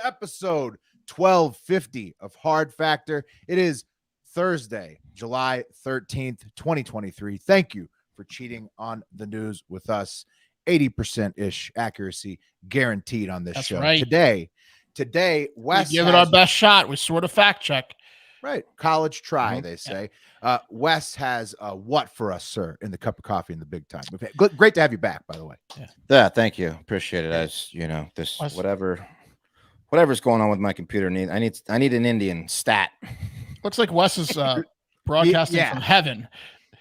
episode 1250 of Hard Factor. It is Thursday, July 13th, 2023. Thank you for cheating on the news with us. 80%-ish accuracy guaranteed on this That's show. right. Today, Wes we give it our best shot. We sort of fact check. Right. College try, they say. Wes has what for us, sir, in the cup of coffee in the big time. Great to have you back, by the way. Yeah, thank you. Appreciate it. As you know, this whatever's going on with my computer I need an Indian stat. Looks like Wes is broadcasting from heaven.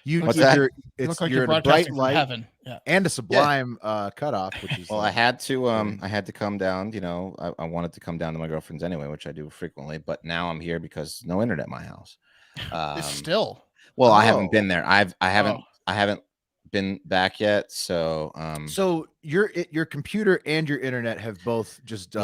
What's that? You're in a bright light heaven. And a sublime cutoff, which is I had to come down. You know, I wanted to come down to my girlfriend's anyway, which I do frequently. But now I'm here because no internet in my house. Still. Well, I haven't been there. I haven't been back yet. So so your computer and your internet have both just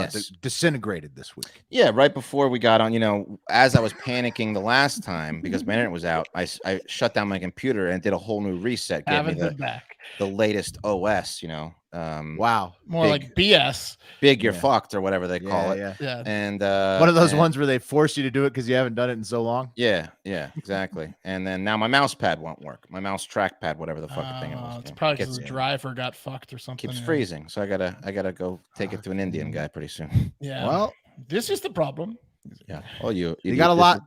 disintegrated this week. Yeah, right before we got on, you know, as I was panicking the last time because my internet was out, I shut down my computer and did a whole new reset. Haven't been back. The latest OS, you know. Wow. More like BS. Big you're fucked or whatever they call it. Yeah. And one of those ones where they force you to do it because you haven't done it in so long. Yeah, exactly. And then now my mouse pad won't work. My mouse trackpad, whatever the fucking thing it was. It's probably because the driver got fucked or something. Keeps freezing. So I gotta go take it to an Indian guy pretty soon. Yeah. Well, this is the problem. Yeah. Well, you got a lot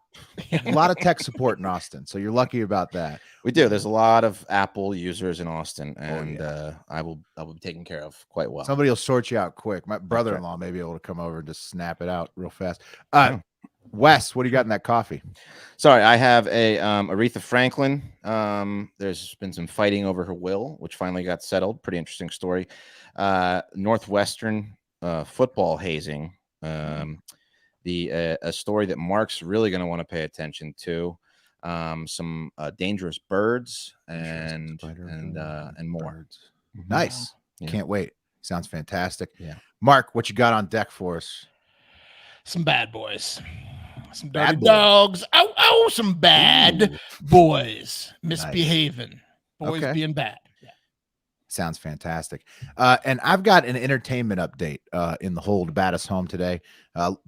of tech support in Austin, so you're lucky about that. We do. There's a lot of Apple users in Austin, and I will be taken care of quite well. Somebody will sort you out quick. My brother-in-law may be able to come over and just snap it out real fast. Wes, what do you got in that coffee? Sorry, I have a Aretha Franklin. There's been some fighting over her will, which finally got settled. Pretty interesting story. Northwestern football hazing. A story that Mark's really going to want to pay attention to. Some dangerous birds and more. Nice. Yeah. Can't wait. Sounds fantastic. Yeah. Mark, what you got on deck for us? Some bad boys. Some dirty dogs. Oh, some bad boys misbehaving. Boys being bad. Yeah. Sounds fantastic. And I've got an entertainment update in the Hold Baddest Home today.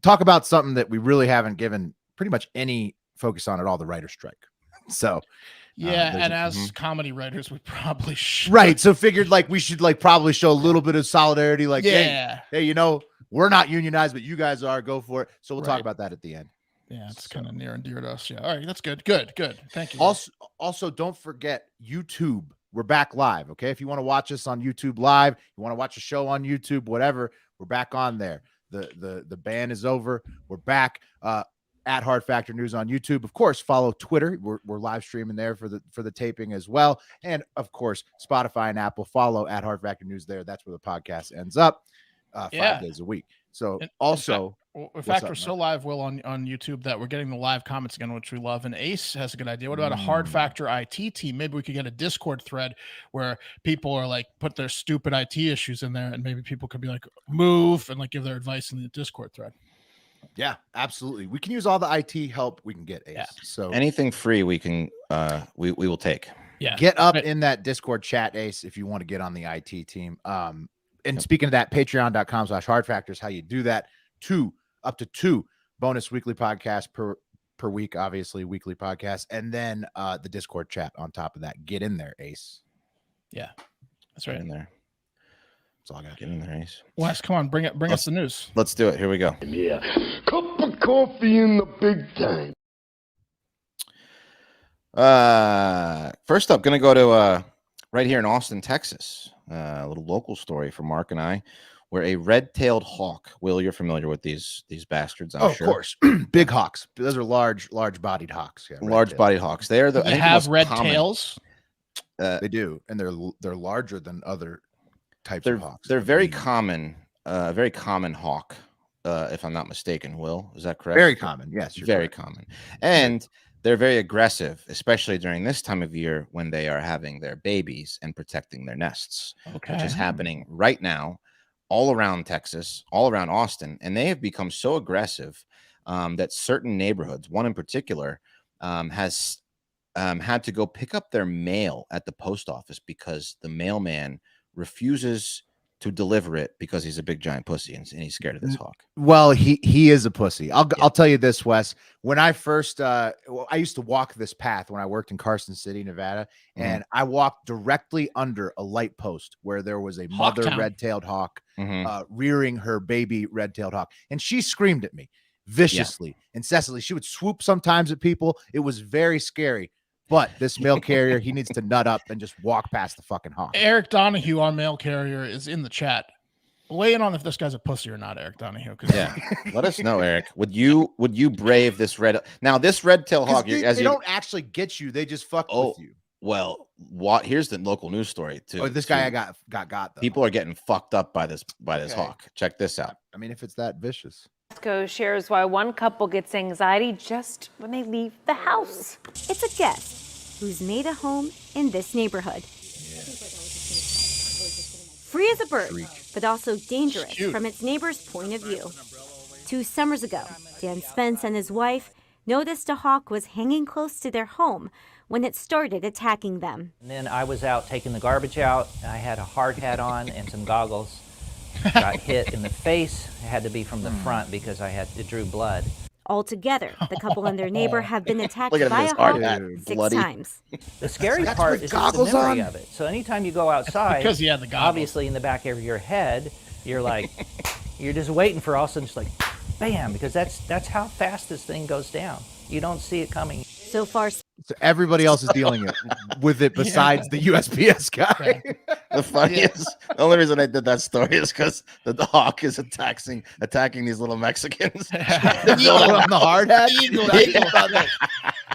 Talk about something that we really haven't given pretty much any focus on at all, the writer's strike. So and as comedy writers, we probably should. Right. So figured like we should like probably show a little bit of solidarity. Like, hey, you know, we're not unionized, but you guys are. Go for it. So we'll talk about that at the end. Yeah, it's kind of near and dear to us. Yeah. All right, that's good. Good. Thank you. Also, don't forget YouTube. We're back live. Okay. If you want to watch us on YouTube live, you want to watch a show on YouTube, whatever, we're back on there. The ban is over. We're back at Hard Factor News on YouTube. Of course, follow Twitter. We're live streaming there for the taping as well. And of course, Spotify and Apple, follow at Hard Factor News there. That's where the podcast ends up 5 days a week. So in fact, we're so live, Will, on YouTube that we're getting the live comments again, which we love. And Ace has a good idea. What about a Hard Factor IT team? Maybe we could get a Discord thread where people are like put their stupid IT issues in there, and maybe people could be like move and like give their advice in the Discord thread. Yeah, absolutely. We can use all the IT help we can get, Ace. So anything free we can we will take. Yeah. Get up in that Discord chat, Ace, if you want to get on the IT team. And speaking of that, patreon.com/hardfactor is how you do that. Up to two bonus weekly podcasts per week, obviously weekly podcasts, and then the Discord chat on top of that. Get in there, Ace. Yeah, that's right. In there. That's all I got. Get in there, Ace. Wes, come on, bring us the news. Let's do it. Here we go. Yeah, cup of coffee in the big time. First up, gonna go to right here in Austin, Texas. A little local story for Mark and I, where a red-tailed hawk. Will, you're familiar with these bastards? I'm sure. Of course, big hawks. Those are large-bodied hawks. Yeah, large-bodied hawks. They are they have red tails. They do, and they're larger than other types of hawks. They're very common. Very common hawk, if I'm not mistaken. Will, is that correct? Very common. Yes, very common, and they're very aggressive, especially during this time of year when they are having their babies and protecting their nests, which is happening right now all around Texas, all around Austin. And they have become so aggressive that certain neighborhoods, one in particular, has had to go pick up their mail at the post office because the mailman refuses to deliver it because he's a big giant pussy and he's scared of this hawk. Well, he is a pussy. I'll tell you this, Wes. When I first I used to walk this path when I worked in Carson City, Nevada, and I walked directly under a light post where there was a mother red-tailed hawk rearing her baby red-tailed hawk, and she screamed at me viciously, incessantly. She would swoop sometimes at people. It was very scary. But this mail carrier, he needs to nut up and just walk past the fucking hawk. Eric Donahue, our mail carrier, is in the chat. Weigh in on if this guy's a pussy or not, Eric Donahue. Yeah, let us know, Eric. Would you brave this red? Now, this red-tailed hawk, they don't actually get you; they just fuck with you. Well, here's the local news story too. This guy I got though. People are getting fucked up by this hawk. Check this out. I mean, if it's that vicious. Shares why one couple gets anxiety just when they leave the house. It's a guest who's made a home in this neighborhood. Free as a bird, but also dangerous from its neighbor's point of view. 2 summers ago, Dan Spence and his wife noticed a hawk was hanging close to their home when it started attacking them. And then I was out taking the garbage out. I had a hard hat on and some goggles. Got hit in the face. It had to be from the front because it drew blood. Altogether, the couple and their neighbor have been attacked Look at by his a hard hawk hat, 6 bloody. times. The scary part is just the memory of it. So anytime you go outside, because he had the goggles. Obviously in the back of your head, you're like, you're just waiting for all of a sudden just like, bam, because that's how fast this thing goes down. You don't see it coming. So far, so everybody else is dealing with it besides the USPS guy. The funniest, the only reason I did that story is because the hawk is attacking these little Mexicans. On the hard hat,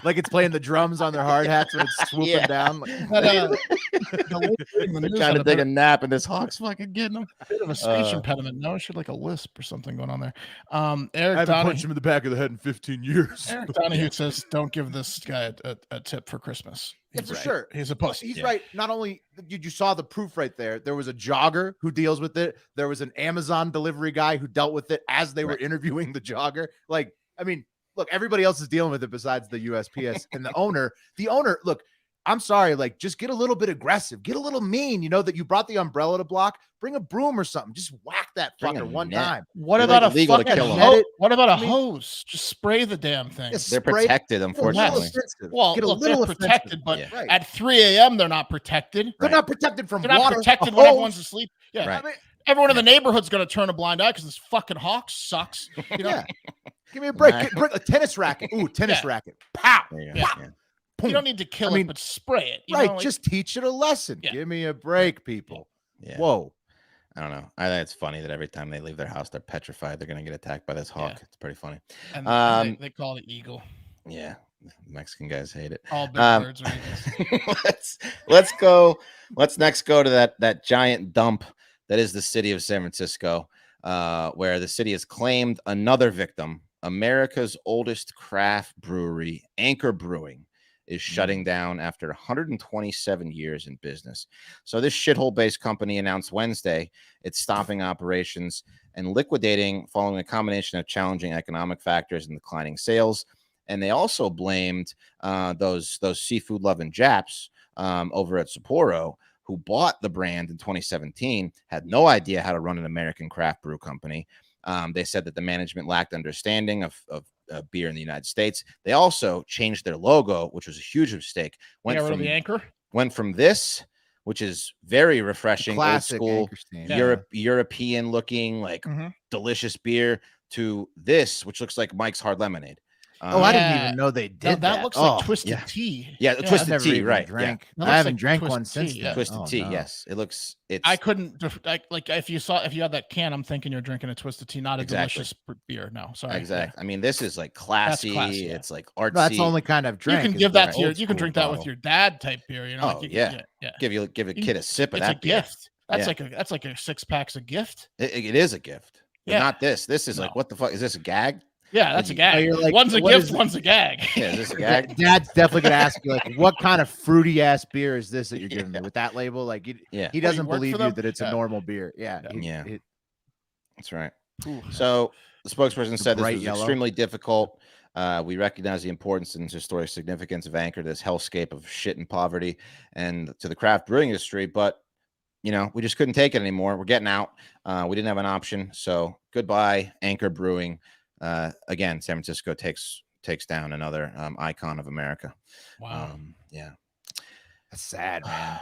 like it's playing the drums on their hard hats when it's swooping down. They're trying to take a nap, and this hawk's fucking getting them. Bit of a speech impediment. No, she had like a lisp or something going on there. Eric I haven't Donahue, punched him in the back of the head in 15 years. Eric Donahue says, "Don't give this guy a tip for Christmas." He's for sure. He's a pussy. He's right. Not only you saw the proof right there. There was a jogger who deals with it. There was an Amazon delivery guy who dealt with it as they were interviewing the jogger. Like, I mean, look, everybody else is dealing with it besides the USPS and the owner. The owner, look, I'm sorry, like, just get a little bit aggressive, get a little mean. You know that you brought the umbrella to block. Bring a broom or something. Just whack that fucker one time. What about a fucking What about a hose? Just spray the damn thing. They're protected, unfortunately. Well, look, they're protected, but at 3 a.m. they're not protected. They're not protected from they're water. Not protected when everyone's asleep. Yeah, right. I mean, everyone in the neighborhood's going to turn a blind eye because this fucking hawk sucks. You know, give me a break. Bring a tennis racket. Ooh, tennis racket. Pow. You don't need to kill it, but spray it. You know, like, just teach it a lesson. Give me a break, people. Yeah. Whoa. I don't know. I think it's funny that every time they leave their house, they're petrified they're going to get attacked by this hawk. Yeah. It's pretty funny. And they call it eagle. Yeah. Mexican guys hate it. All big birds are eagles. Let's next go to that giant dump that is the city of San Francisco, where the city has claimed another victim. America's oldest craft brewery, Anchor Brewing, is shutting down after 127 years in business. So this shithole-based company announced Wednesday it's stopping operations and liquidating following a combination of challenging economic factors and declining sales. And they also blamed those seafood-loving Japs over at Sapporo, who bought the brand in 2017, had no idea how to run an American craft brew company. They said that the management lacked understanding of beer in the United States. They also changed their logo, which was a huge mistake. Went from the anchor. Went from this, which is very refreshing, old school, European looking, like delicious beer, to this, which looks like Mike's Hard Lemonade. I didn't even know they did that. That looks like Twisted Tea. Yeah, Twisted Tea, right? Drank. I haven't drank one since then. Twisted Tea, yes. It's. I couldn't like if you had that can, I'm thinking you're drinking a Twisted Tea, not a delicious beer. No, sorry. Exactly. I mean, this is like classy. It's like artsy. No, that's the only kind of drink. You can give that to you can drink that with your dad type beer. You know. Give a kid a sip of that. It's a gift. That's like a 6-pack's a gift. It is a gift. But not this. This is like, what the fuck is this, a gag? Yeah, that's a gag. Like, one's a gift, one's a gag. Yeah, is this a gag? Dad's definitely gonna ask you, like, what kind of fruity ass beer is this that you're giving me with that label? Like, he doesn't believe you that it's a normal beer. That's right. So the spokesperson said this was extremely difficult. We recognize the importance and historic significance of Anchor, this hellscape of shit and poverty, and to the craft brewing industry. But we just couldn't take it anymore. We're getting out. We didn't have an option. So goodbye, Anchor Brewing. Again, San Francisco takes down another icon of America. Wow. Yeah. That's sad, man.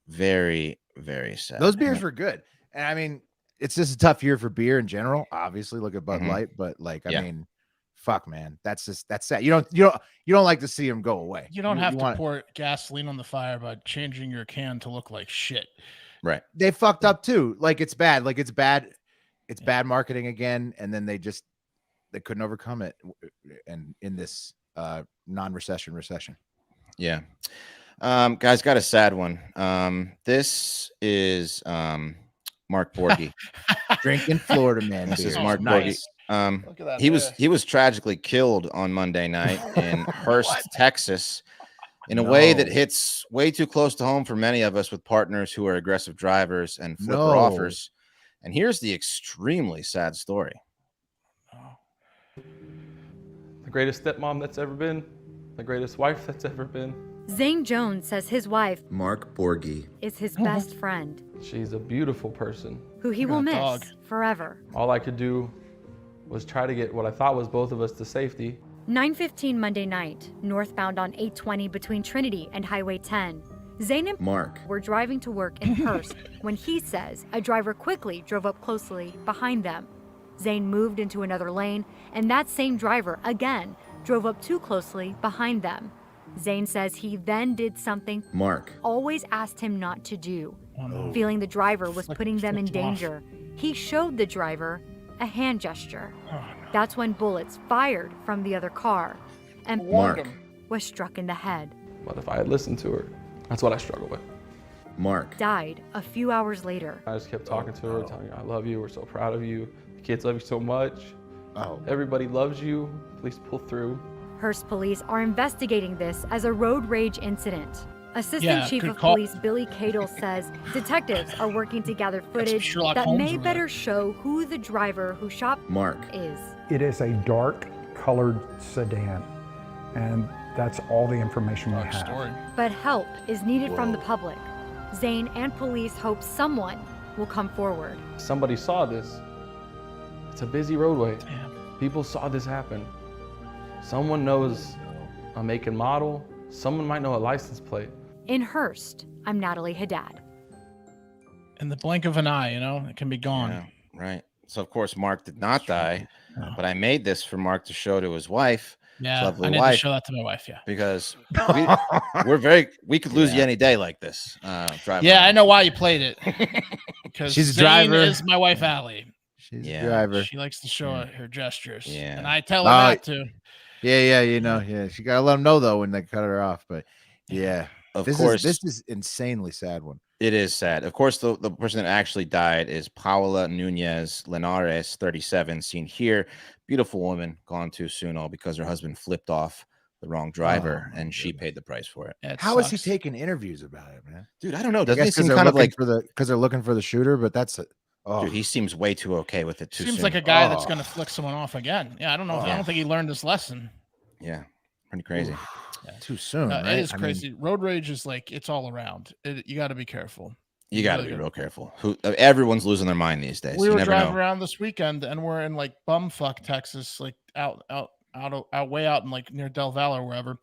Very, very sad. Those beers were good. And I mean, it's just a tough year for beer in general. Obviously, look at Bud Light, but like, I mean, fuck, man, that's sad. You don't like to see them go away. You don't have to pour gasoline on the fire by changing your can to look like shit. Right. They fucked up too. Like it's bad. Like it's bad. It's bad marketing again. And then they couldn't overcome it. And in this recession. Yeah. Guys, got a sad one. This is Mark Borgi. Drinking Florida man. This beer. is Mark Nice. Borgi. He was tragically killed on Monday night in Hurst, Texas, in a way that hits way too close to home for many of us with partners who are aggressive drivers and flipper offers. And here's the extremely sad story. The greatest stepmom that's ever been, the greatest wife that's ever been. Zane Jones says his wife, Mark Borgi, is his best friend, She's a beautiful person. who he will miss forever. All I could do was try to get what I thought was both of us to safety. 9:15 Monday night, northbound on 820 between Trinity and Highway 10. Zane and Mark were driving to work in Hurst when he says a driver quickly drove up closely behind them. Zane moved into another lane, and that same driver again drove up too closely behind them. Zane says he then did something Mark always asked him not to do. Feeling the driver was putting them in danger, he showed the driver a hand gesture. That's when bullets fired from the other car, and Mark was struck in the head. But if I had listened to her, that's what I struggle with. Mark Died a few hours later. I just kept talking to her, telling her, I love you, we're so proud of you. The kids love you so much. Everybody loves you. Please pull through. Hearst police are investigating this as a road rage incident. Assistant Chief of Police Billy Cadle says detectives are working to gather footage that may better show who the driver who shot Mark is. It is a dark colored sedan, and that's all the information we have. But help is needed from the public. Zane and police hope someone will come forward. Somebody saw this. It's a busy roadway. People saw this happen. Someone knows a make and model. Someone might know a license plate. In Hearst, I'm Natalie Haddad. In the blink of an eye, it can be gone. Yeah, right. So, of course, Mark did not die, but I made this for Mark to show to his wife. Yeah, I need to show that to my wife, because we could lose you any day like this. I know why you played it. Because she's a driver. Is my wife, Allie. She's a driver. She likes to show her gestures. Yeah. And I tell her not to. Yeah. She got to let them know, though, when they cut her off. But, of course. This is insanely sad one. It is sad. Of course, the person that actually died is Paola Nunez Linares, 37, seen here. Beautiful woman, gone too soon, all because her husband flipped off the wrong driver, and she paid the price for it. How is he taking interviews about it, man? Dude, I don't know. Doesn't he seem kind kind of like because they're looking for the shooter? But that's it. Dude, he seems way too okay with it. Seems like a guy that's going to flick someone off again. Yeah, I don't know. I don't think he learned his lesson. Yeah, pretty crazy. Too soon. Right? It is crazy. Road rage is like it's all around. You got to be careful. You got to be real careful. Everyone's losing their mind these days. We were driving around this weekend, and we're in like bumfuck Texas, like out way out in like near Del Valle or wherever.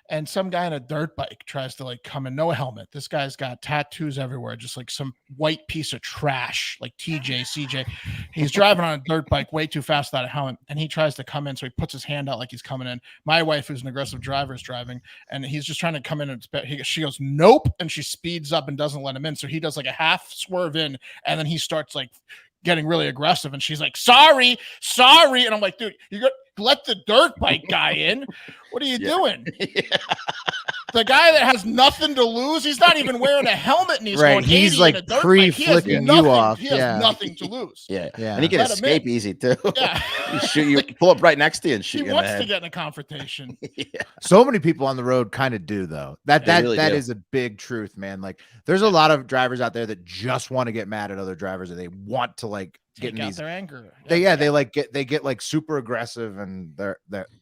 And some guy on a dirt bike tries to like come in, no helmet. This guy's got tattoos everywhere, just like some white piece of trash, like TJ, CJ. He's driving on a dirt bike way too fast without a helmet, and he tries to come in. So he puts his hand out like he's coming in. My wife, who's an aggressive driver, is driving, and he's just trying to come in. And she goes, nope. And she speeds up and doesn't let him in. So he does like a half swerve in, and then he starts like getting really aggressive. And she's like, sorry. And I'm like, dude, you got let the dirt bike guy in. What are you doing? The guy that has nothing to lose, he's not even wearing a helmet, and he's going 80 he's like pre-flicking you off. He has nothing to lose. Yeah. And he can escape easy too. Yeah. You pull up right next to you and shoot he you. Wants to get in a confrontation. So many people on the road kind of do, though. That is a big truth, man. Like there's a lot of drivers out there that just want to get mad at other drivers, and they want to like getting these their anger. They get like super aggressive, and they're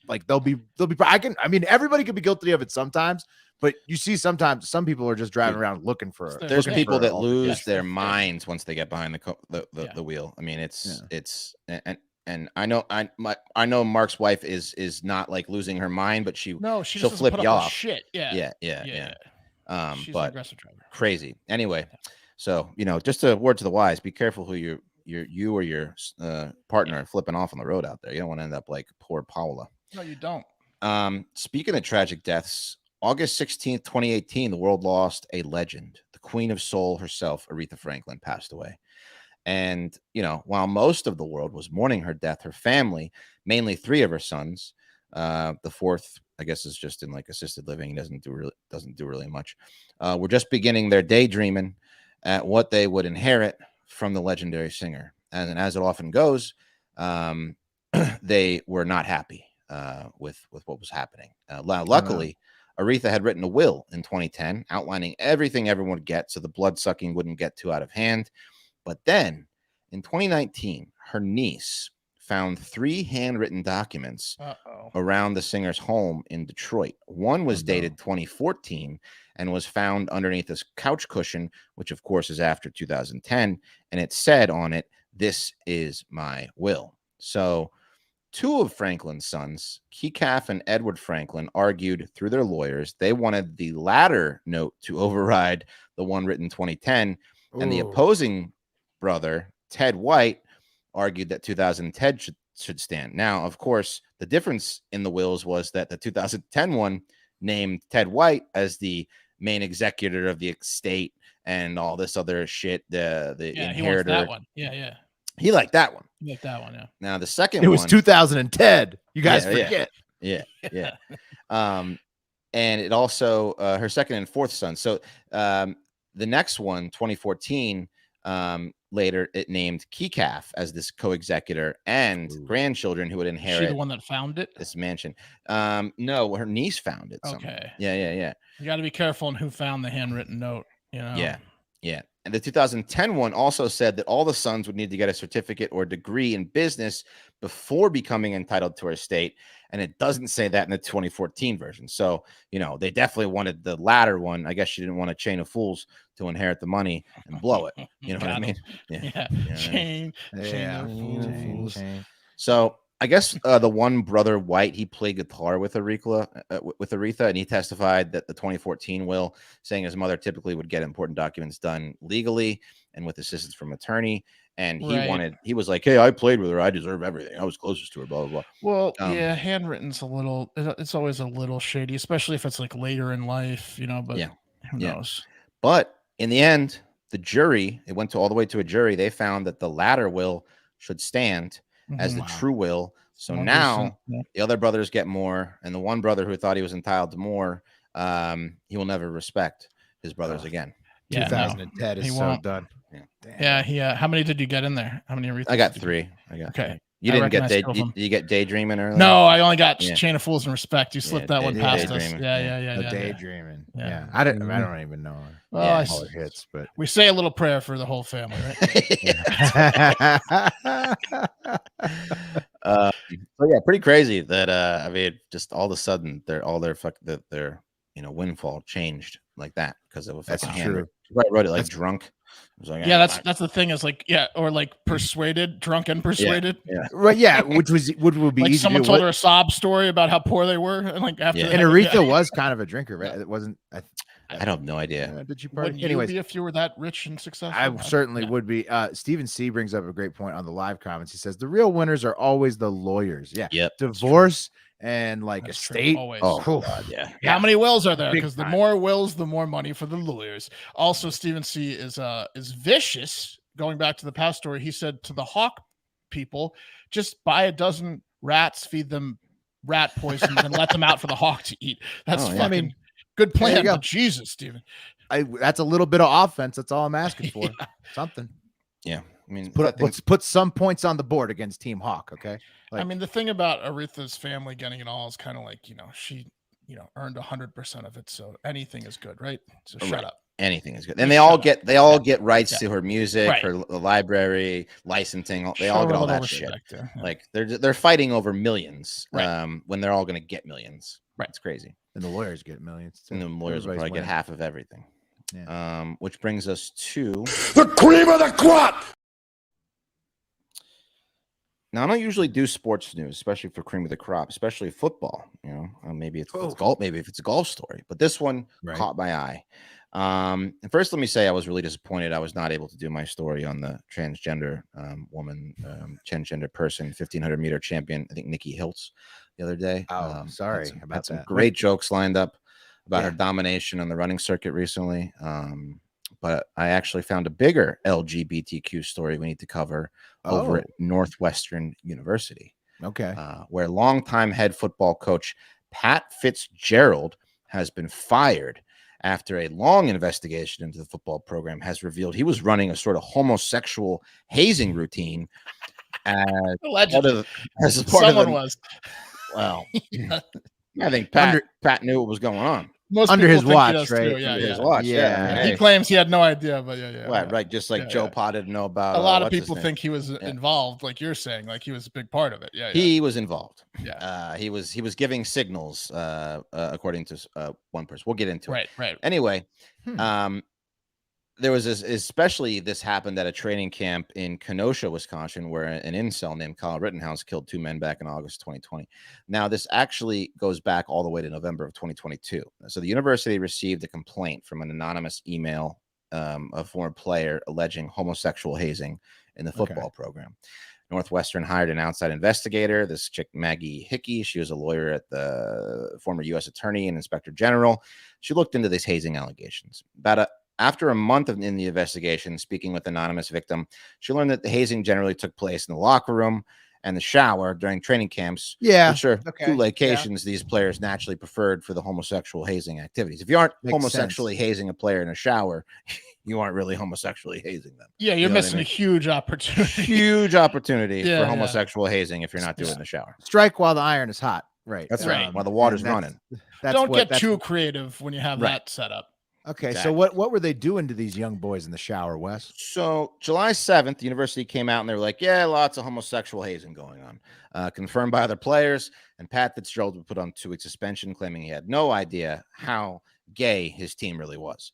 like they'll be everybody could be guilty of it sometimes, but you see sometimes some people are just driving around looking for there's people that lose their minds once they get behind the wheel. I mean, it's and I know Mark's wife is not like losing her mind, but she'll flip you off. Shit. Yeah. She's an aggressive driver. Crazy. Anyway, so just a word to the wise: be careful who you or your partner are flipping off on the road out there. You don't want to end up like poor Paula. No, you don't. Speaking of tragic deaths, August 16th, 2018, the world lost a legend. The Queen of Soul herself, Aretha Franklin, passed away. And, while most of the world was mourning her death, her family, mainly 3 of her sons, the fourth, I guess, is just in like assisted living, doesn't do really much, were just beginning their daydreaming at what they would inherit from the legendary singer. And as it often goes, they were not happy with what was happening. Luckily, Aretha had written a will in 2010 outlining everything everyone would get so the blood sucking wouldn't get too out of hand. But then in 2019, her niece found 3 handwritten documents around the singer's home in Detroit. One was dated 2014 and was found underneath this couch cushion, which of course is after 2010. And it said on it, "This is my will." So 2 of Franklin's sons, Keycaf and Edward Franklin, argued through their lawyers they wanted the latter note to override the one written 2010. And the opposing brother, Ted White, argued that 2010 should stand. Now, of course, the difference in the wills was that the 2010 one named Ted White as the main executor of the estate and all this other shit, the inheritor. He that one. Yeah. He liked that one. Yeah. Now, the second one. It was 2010. You guys forget. Yeah. And it also, her second and fourth son. So the next one, 2014, later it named Keycaf as this co-executor and grandchildren who would inherit. Is she the one that found it? This mansion. No, her niece found it. Okay. Yeah. You got to be careful on who found the handwritten note. Yeah. And the 2010 one also said that all the sons would need to get a certificate or degree in business before becoming entitled to her estate. And it doesn't say that in the 2014 version. So, they definitely wanted the latter one. I guess she didn't want a chain of fools to inherit the money and blow it. You know what I mean? Yeah. Chain of fools. So I guess the one brother White, he played guitar with Aretha, and he testified that the 2014 will, saying his mother typically would get important documents done legally and with assistance from attorney. And he was like, "Hey, I played with her. I deserve everything. I was closest to her, blah, blah, blah." Well, handwritten's it's always a little shady, especially if it's like later in life, but who knows? But in the end, the jury, it went all the way to a jury. They found that the latter will should stand as the true will. So now the other brothers get more, and the one brother who thought he was entitled to more, he will never respect his brothers again. 2010 is so done. Yeah. How many did you get in there? How many? I got 3. Okay. You didn't get did you get daydreaming earlier? No, I only got chain of fools and respect. You slipped that one past us. Yeah. Daydreaming. Yeah. I don't even know. Well, all it hits, but we say a little prayer for the whole family, right? Pretty crazy that just all of a sudden their windfall changed like that because of a fucking handwritten. I wrote it like drunk. Like, that's the thing is or like persuaded, drunk and persuaded. Right. Yeah. Which would be like easy someone told her a sob story about how poor they were. And like after and Aretha was kind of a drinker, right? It wasn't. I have no idea. Did you party? Anyways, if you were that rich and successful, I certainly would be. Stephen C brings up a great point on the live comments. He says the real winners are always the lawyers. Yeah. Yep. Divorce and like estate. Oh God, yeah. How many wills are there? Because the more wills, the more money for the lawyers. Also, Stephen C is vicious. Going back to the past story, he said to the hawk people, just buy a dozen rats, feed them rat poison, and let them out for the hawk to eat. That's fucking good plan. But Jesus, Stephen. That's a little bit of offense. That's all I'm asking for. Something. Yeah. I mean, let's put some points on the board against Team Hawk. Okay. The thing about Aretha's family getting it all is kind of like, earned 100% of it. So anything is good, right? So shut up. Anything is good. And they all get rights to her music, her library, licensing. They all get all that shit. Yeah. Like they're fighting over millions when they're all going to get millions. Right. It's crazy. And the lawyers get millions too. And the lawyers will probably get half of everything. Yeah. Which brings us to the cream of the crop. Now, I don't usually do sports news, especially for cream of the crop, especially football. Maybe it's golf, maybe if it's a golf story, but this one caught my eye. And first, let me say I was really disappointed I was not able to do my story on the transgender woman, transgender person, 1500 meter champion, I think Nikki Hiltz, the other day. Sorry about had some that. great jokes lined up about her domination on the running circuit recently. But I actually found a bigger LGBTQ story we need to cover over at Northwestern University. Okay. Where longtime head football coach Pat Fitzgerald has been fired after a long investigation into the football program has revealed he was running a sort of homosexual hazing routine as someone was. Well, I think Pat knew what was going on. Most under his watch, right? Too, under his watch, He claims he had no idea, but right. Just like Joe Pod didn't know about. A lot of people think he was involved, like you're saying, like he was a big part of it. He was involved. Yeah, he was giving signals, according to one person. We'll get into it. Right. Anyway, there was especially this happened at a training camp in Kenosha, Wisconsin, where an incel named Kyle Rittenhouse killed 2 men back in August 2020. Now, this actually goes back all the way to November of 2022. So the university received a complaint from an anonymous email of a former player alleging homosexual hazing in the football program. Northwestern hired an outside investigator, this chick Maggie Hickey. She was a lawyer at the former U.S. attorney and inspector general. She looked into these hazing allegations. After a month in the investigation, speaking with anonymous victim, she learned that the hazing generally took place in the locker room and the shower during training camps, which are two locations these players naturally preferred for the homosexual hazing activities. If you aren't homosexually hazing a player in a shower, you aren't really homosexually hazing them. Yeah, you're missing a huge opportunity. Huge opportunity for homosexual hazing if you're not doing it in the shower. Strike while the iron is hot. Right. That's right. While the water's running. Don't get too creative when you have that set up. Okay, so what were they doing to these young boys in the shower, Wes? So July 7th, the university came out and they were like, lots of homosexual hazing going on. Confirmed by other players, and Pat Fitzgerald was put on 2-week suspension, claiming he had no idea how gay his team really was.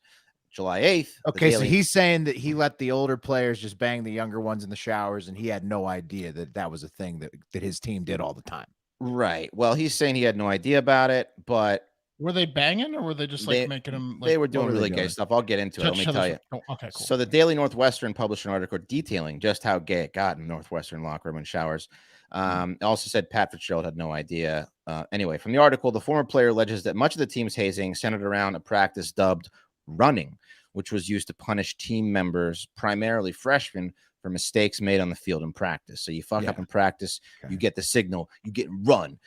July 8th. Okay, so he's saying that he let the older players just bang the younger ones in the showers, and he had no idea that that was a thing that his team did all the time. Right. Well, he's saying he had no idea about it, but were they banging or were they just like making them? Like, they were doing really gay stuff. I'll get into it. Let me tell you. Oh, okay, cool. So the Daily Northwestern published an article detailing just how gay it got in Northwestern locker room and showers. It also said Pat Fitzgerald had no idea. Anyway, from the article, the former player alleges that much of the team's hazing centered around a practice dubbed running, which was used to punish team members, primarily freshmen, for mistakes made on the field in practice. So you fuck up in practice, you get the signal, you get run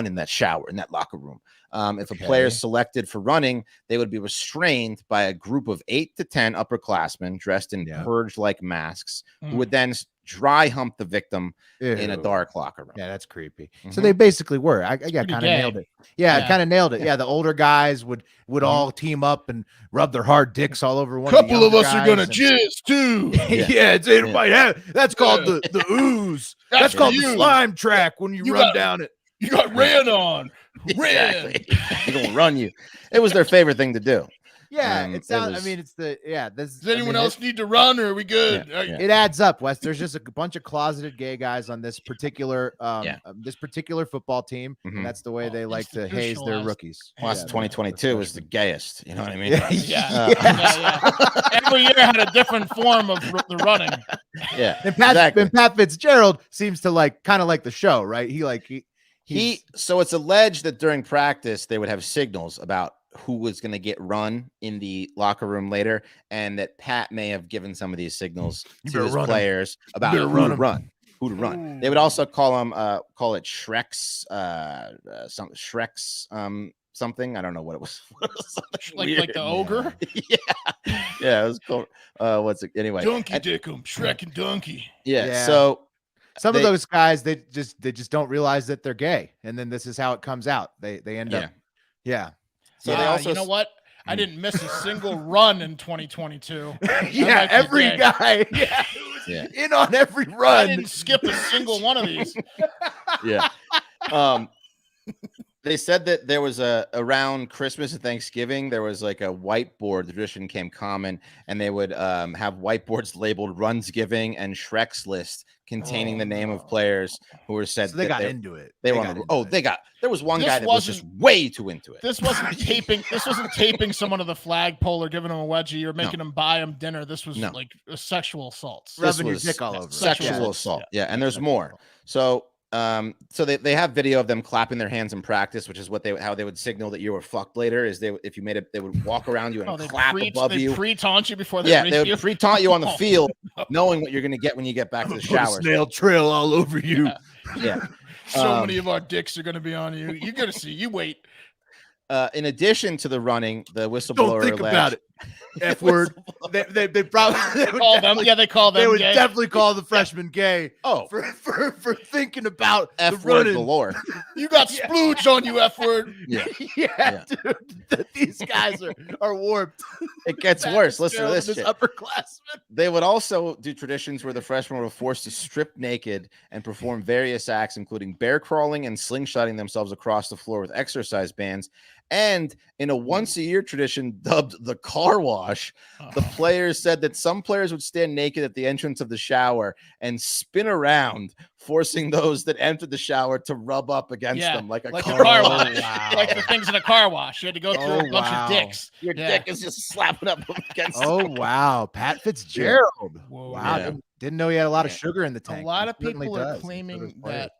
in that shower, in that locker room. If a player is selected for running, they would be restrained by a group of 8 to 10 upperclassmen dressed in purge-like masks who would then dry hump the victim in a dark locker room. Yeah, that's creepy. So they basically were. I kind of nailed it. Yeah, kind of nailed it. Yeah, the older guys would all team up and rub their hard dicks all over one. Couple of us are gonna jizz too. That's called the ooze. That's called the slime track when you run down it. You got ran on. Exactly. They're gonna run you. It was their favorite thing to do. Yeah, it sounds. I mean, it's the Does anyone else need to run, or are we good? It adds up, Wes. There's just a bunch of closeted gay guys on this particular football team, and that's the way they like to haze their rookies. Class of 2022 was the gayest. You know what I mean? Every year had a different form of the running. Yeah, and Pat Fitzgerald seems to kind of like the show, right? So it's alleged that during practice they would have signals about who was going to get run in the locker room later, and that Pat may have given some of these signals to his players about who to run. They would also call it Shrek's something. I don't know what it was. like the ogre. Yeah, it was cool. What's it anyway? Donkey Dickum, Shrek and Donkey. Yeah. So some of those guys they just don't realize that they're gay, and then this is how it comes out. They end up Yeah. So they also, you know what? I didn't miss a single run in 2022. Yeah, every guy in on every run. I didn't skip a single one of these. Yeah. They said that there was around Christmas and Thanksgiving, there was like a whiteboard. The tradition became common, and they would have whiteboards labeled Runsgiving and Shrek's List containing the name of players who were said. So they got into it. There was one guy that was just way too into it. This wasn't taping. This wasn't taping someone to the flagpole or giving them a wedgie or making them buy them dinner. This was like a sexual assault. Rubbing your dick all over. Sexual assault. Yeah, and there's more. So they have video of them clapping their hands in practice, which is how they would signal that you were fucked later. Is if you made it, they would walk around you and clap above you. They pre-taunt you before they they would pre-taunt you on the field, knowing what you're going to get when you get back to the shower. Snail trail all over you. Yeah. So many of our dicks are going to be on you. You got to see. You wait. In addition to the running, the whistleblower Don't think about it. F word. They probably call them. Yeah, they call them. They would gay. definitely call the freshman gay. Oh, for thinking about F word galore. You got splooge on you, F word. Yeah, dude. These guys are warped. It gets worse. Listen to this shit. Upperclassmen. They would also do traditions where the freshmen were forced to strip naked and perform various acts, including bear crawling and slingshotting themselves across the floor with exercise bands. And in a once-a-year tradition dubbed the car wash, the players said that some players would stand naked at the entrance of the shower and spin around, forcing those that entered the shower to rub up against them like a car wash. Wow. Like the things in a car wash. You had to go through a bunch of dicks. Your dick is just slapping up against wow. Pat Fitzgerald. Whoa, wow. Didn't know he had a lot of sugar in the tank. A lot of people are claiming that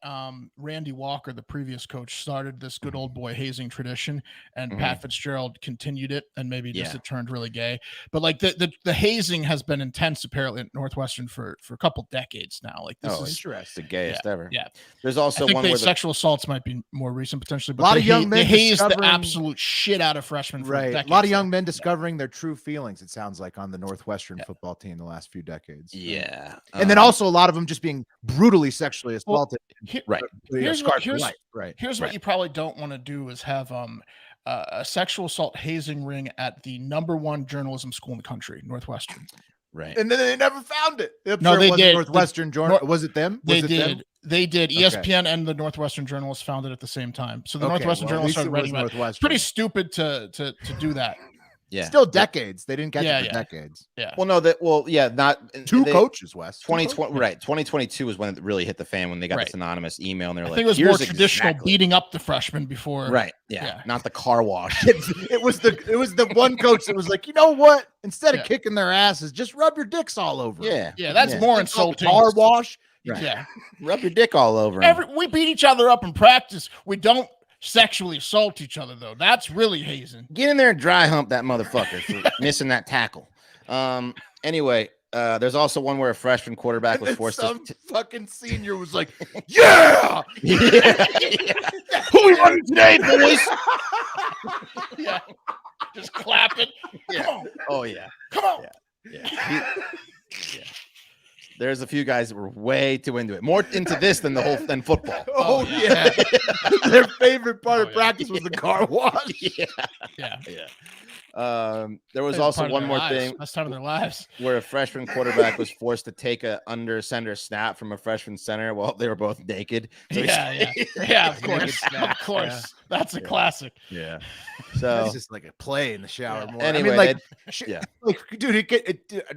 Randy Walker, the previous coach, started this good old boy hazing tradition, and Pat Fitzgerald continued it, and maybe just it turned really gay. But like the hazing has been intense apparently at Northwestern for a couple decades now. Like this is interesting. The gayest ever. Yeah. There's also one where sexual assaults might be more recent potentially. But a lot of young men haze the absolute shit out of freshmen. For a lot of young men discovering their true feelings. It sounds like on the Northwestern football team the last few decades. Yeah. And then also a lot of them just being brutally sexually assaulted. Here's what you probably don't want to do is have a sexual assault hazing ring at the #1 journalism school in the country, Northwestern. Right. And then they never found it. No, they did. Northwestern Journal. Was it them? They did. They did. ESPN and the Northwestern Journalists found it at the same time. So the Northwestern Journalists started writing about it. It's pretty stupid to do that. Yeah. Still decades. They didn't catch it for decades. Yeah. Well, no, not two coaches, Wes. 2020, right. 2022 was when it really hit the fan when they got this anonymous email and they're like, I think it was more traditional beating up the freshmen before. Right. Yeah. Not the car wash. it was the one coach that was like, you know what? Instead of kicking their asses, just rub your dicks all over. Yeah. Yeah. That's more insulting. Car wash. Right. Yeah. Rub your dick all over. We beat each other up in practice. We don't sexually assault each other though. That's really hazing. Get in there and dry hump that motherfucker for missing that tackle. Anyway, there's also one where a freshman quarterback was forced to fucking senior was like, yeah. Who we running today, boys? Yeah. Just clapping. Yeah. Come on. Oh yeah. Come on. Yeah. There's a few guys that were way too into it. More into this than than football. Oh yeah. Their favorite part of practice was the car wash. Yeah. There was also one more thing. Last time in their lives. Where a freshman quarterback was forced to take a under center snap from a freshman center while they were both naked. So of course. Of course. Yeah. That's a classic. Yeah. So it's just like a play in the shower more. Anyway, I mean, like dude,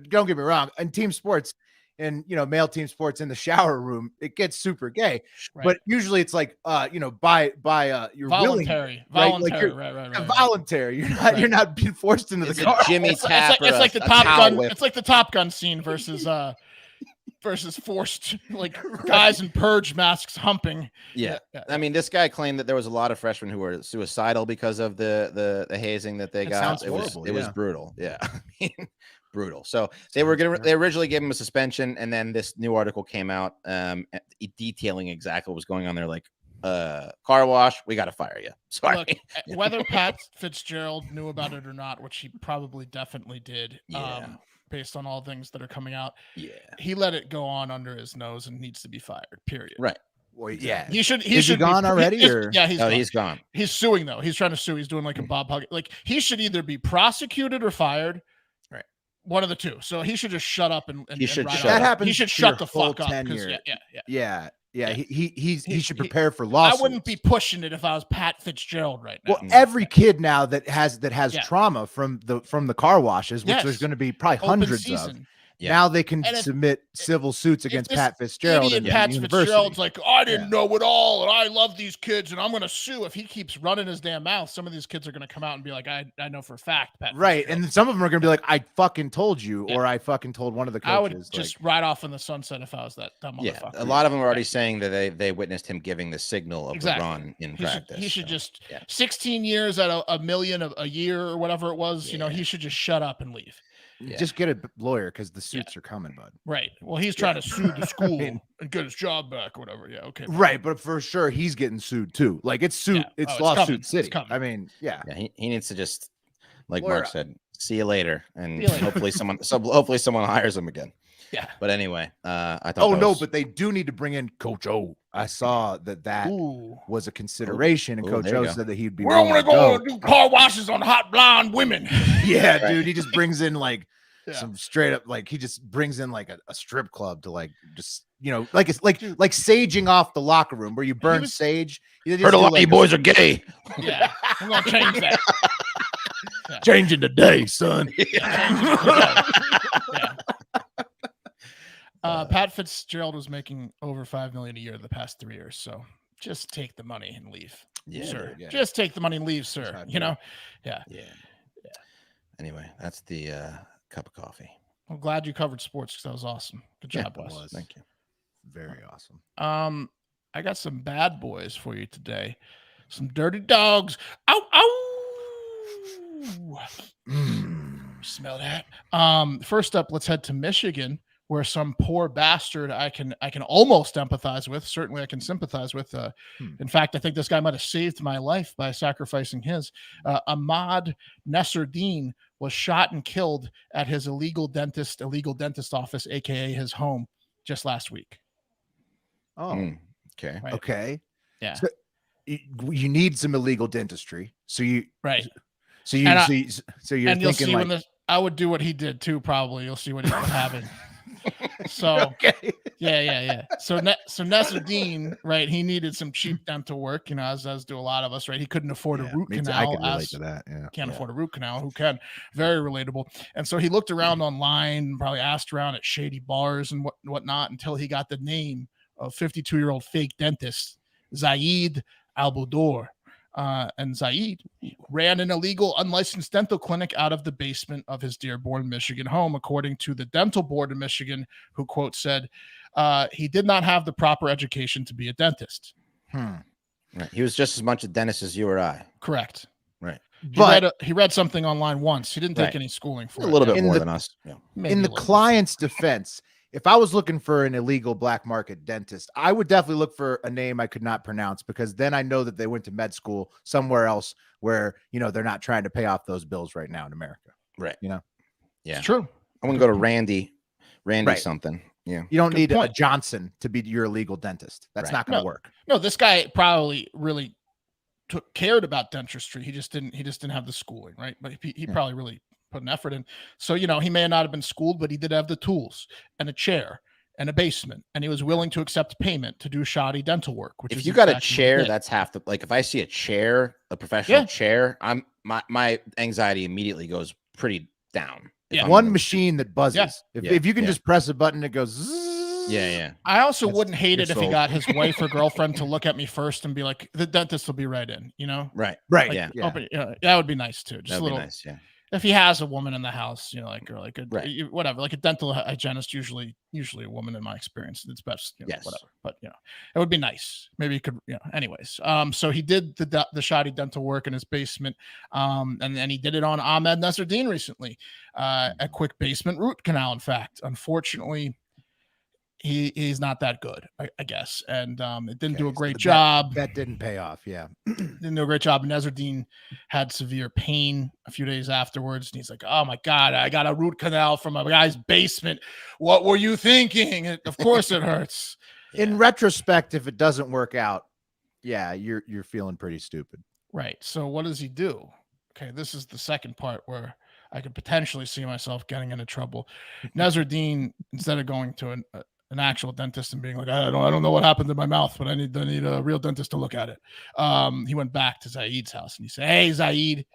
don't get me wrong. In team sports, and male team sports in the shower room, it gets super gay. Right. But usually it's like by you're voluntary, right. Voluntary. You're not being forced into the car. Jimmy Tap. It's like the Top Gun. It's like the Top Gun scene versus forced like guys in purge masks humping. Yeah. I mean, this guy claimed that there was a lot of freshmen who were suicidal because of the hazing that they got. It was brutal. Yeah. I mean, brutal. So they originally gave him a suspension, and then this new article came out detailing exactly what was going on there. Like, car wash, we got to fire you. Sorry. Look, whether Pat Fitzgerald knew about it or not, which he probably definitely did, based on all things that are coming out. Yeah, he let it go on under his nose and needs to be fired. Period. Right. Well, yeah. He should. Is he gone already? Yeah, he's gone. He's suing though. He's trying to sue. He's doing like a Bob Huggins. Like he should either be prosecuted or fired. Right. One of the two. So he should just shut up and he should and shut up. That happens. He should for shut your the full fuck up. tenure. Yeah. He should prepare for lawsuits. I wouldn't be pushing it if I was Pat Fitzgerald right now. Well, every kid now that has trauma from the car washes, which there's going to be probably hundreds of. Yeah. Now they can submit civil suits against Pat Fitzgerald. And Pat Fitzgerald's like, I didn't know it all, and I love these kids, and I'm going to sue. If he keeps running his damn mouth, some of these kids are going to come out and be like, I know for a fact, Pat. Right, and some of them are going to be like, I fucking told you, or I fucking told one of the coaches. I would just ride off in the sunset if I was that dumb motherfucker. A lot of them are already saying that they witnessed him giving the signal of the run in practice. He should just 16 years at a million a year or whatever it was. You know, he should just shut up and leave. Just get a lawyer because the suits are coming, bud. Right. Well, he's trying to sue the school and get his job back or whatever. Yeah. Okay. Right, but for sure he's getting sued too. Like it's lawsuit city. I mean, he needs to just, like Mark said, see you later, and hopefully someone hires him again. Yeah. But anyway, I thought. But they do need to bring in Coach O. I saw that was a consideration, and Coach O said that he'd be. We're going to go do car washes on hot blonde women. Yeah, right. Dude, he just brings in like some straight up, like he just brings in like a strip club to like just like it's like saging off the locker room where you burn sage. Heard a lot of you boys are gay. Yeah, I'm gonna change that. Changing today, son. Pat Fitzgerald was making over $5 million a year the past 3 years. So just take the money and leave, sir. Yeah. Just take the money and leave, sir. Yeah. Anyway, that's the cup of coffee. I'm glad you covered sports because that was awesome. Good job, Wes. Thank you. Very awesome. I got some bad boys for you today. Some dirty dogs. Ow, ow. Smell that. First up, let's head to Michigan, where some poor bastard I can almost empathize with. Certainly I can sympathize with. In fact, I think this guy might have saved my life by sacrificing his. Ahmad Nasruddin was shot and killed at his illegal dentist office, aka his home, just last week. Oh, okay. Right. Okay. Yeah. So you need some illegal dentistry. So you're and thinking like I would do what he did too. Probably you'll see what he's having. So yeah. So Nasruddin, right? He needed some cheap dental work, as do a lot of us, right? He couldn't afford a root canal. I can relate to that. Yeah, can't afford a root canal. Who can? Very relatable. And so he looked around online, probably asked around at shady bars and whatnot, until he got the name of 52-year-old fake dentist Zaid Al-Budor. And Zaid ran an illegal, unlicensed dental clinic out of the basement of his Dearborn, Michigan home, according to the dental board of Michigan, who, quote, said he did not have the proper education to be a dentist. Right. He was just as much a dentist as you or I. Correct. Right. He read something online once. He didn't take any schooling for it. A little bit more than us. Yeah. In the client's defense, if I was looking for an illegal black market dentist, I would definitely look for a name I could not pronounce, because then I know that they went to med school somewhere else where, they're not trying to pay off those bills right now in America. Right. Yeah. It's true. I wouldn't go to Randy something. Yeah. You don't need a Johnson to be your illegal dentist. That's not going to work. No, this guy probably really cared about dentistry. He just didn't have the schooling, right? But he probably really put an effort in. So, he may not have been schooled, but he did have the tools and a chair and a basement, and he was willing to accept payment to do shoddy dental work. Which if you got a chair, that's half the, like, if I see a chair, a professional chair, my anxiety immediately goes pretty down. Yeah. One machine that buzzes. If you can just press a button, it goes zzz. Yeah. I also wouldn't hate it if he got his wife or girlfriend to look at me first and be like, the dentist will be right in, Right. Like, that would be nice too. Just That'd a little be nice, yeah. If he has a woman in the house, or like whatever, like a dental hygienist, usually a woman in my experience, it's best, whatever. But it would be nice. Maybe he could, anyways. So he did the shoddy dental work in his basement, and then he did it on Ahmed Nasruddin recently, a quick basement root canal. In fact, unfortunately, he's not that good, I guess. And it didn't do a great job. That didn't pay off. Yeah. Didn't do a great job. And Nasruddin had severe pain a few days afterwards. And he's like, oh my God, I got a root canal from a guy's basement. What were you thinking? Of course it hurts. In retrospect, if it doesn't work out, yeah, you're feeling pretty stupid. Right. So what does he do? Okay, this is the second part where I could potentially see myself getting into trouble. Nasruddin, instead of going to an actual dentist and being like, I don't know what happened to my mouth, but I need a real dentist to look at it. He went back to Zaid's house and he said, hey, Zaid,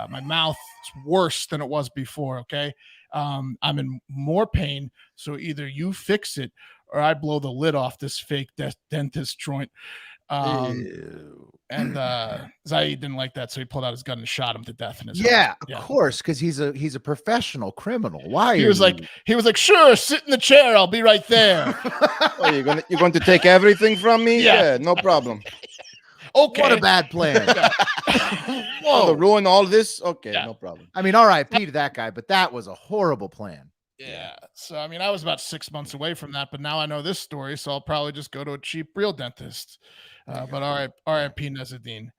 my mouth is worse than it was before. Okay. I'm in more pain. So either you fix it or I blow the lid off this fake dentist joint. And Zaid didn't like that, so he pulled out his gun and shot him to death in his house. Of course, because he's a professional criminal. Why? He was like, sure, sit in the chair, I'll be right there. Oh, you're going to take everything from me? Yeah, no problem. Okay, what a bad plan. Whoa, ruin all this? Okay, no problem. I mean, R.I.P. to that guy, but that was a horrible plan. Yeah. So I mean, I was about 6 months away from that, but now I know this story, so I'll probably just go to a cheap real dentist. But R.I.P. Nasruddin.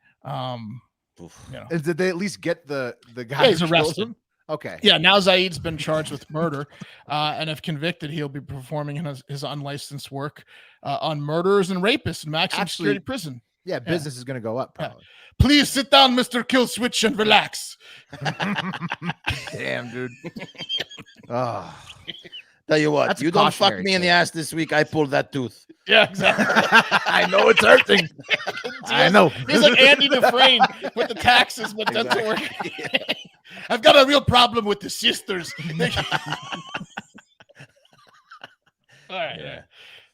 Did they at least get the guy? Yeah, he's arrested. Okay. Yeah. Now Zaid's been charged with murder, and if convicted, he'll be performing his unlicensed work on murderers and rapists in maximum security prison. Yeah, business is going to go up probably. Please sit down, Mr. Killswitch, and relax. Damn, dude. Oh. Tell you what, you don't fuck me in the ass this week, I pulled that tooth. Yeah, exactly. I know it's hurting. I know. He's like Andy Dufresne with the taxes, but dental work. I've got a real problem with the sisters. All right. Yeah.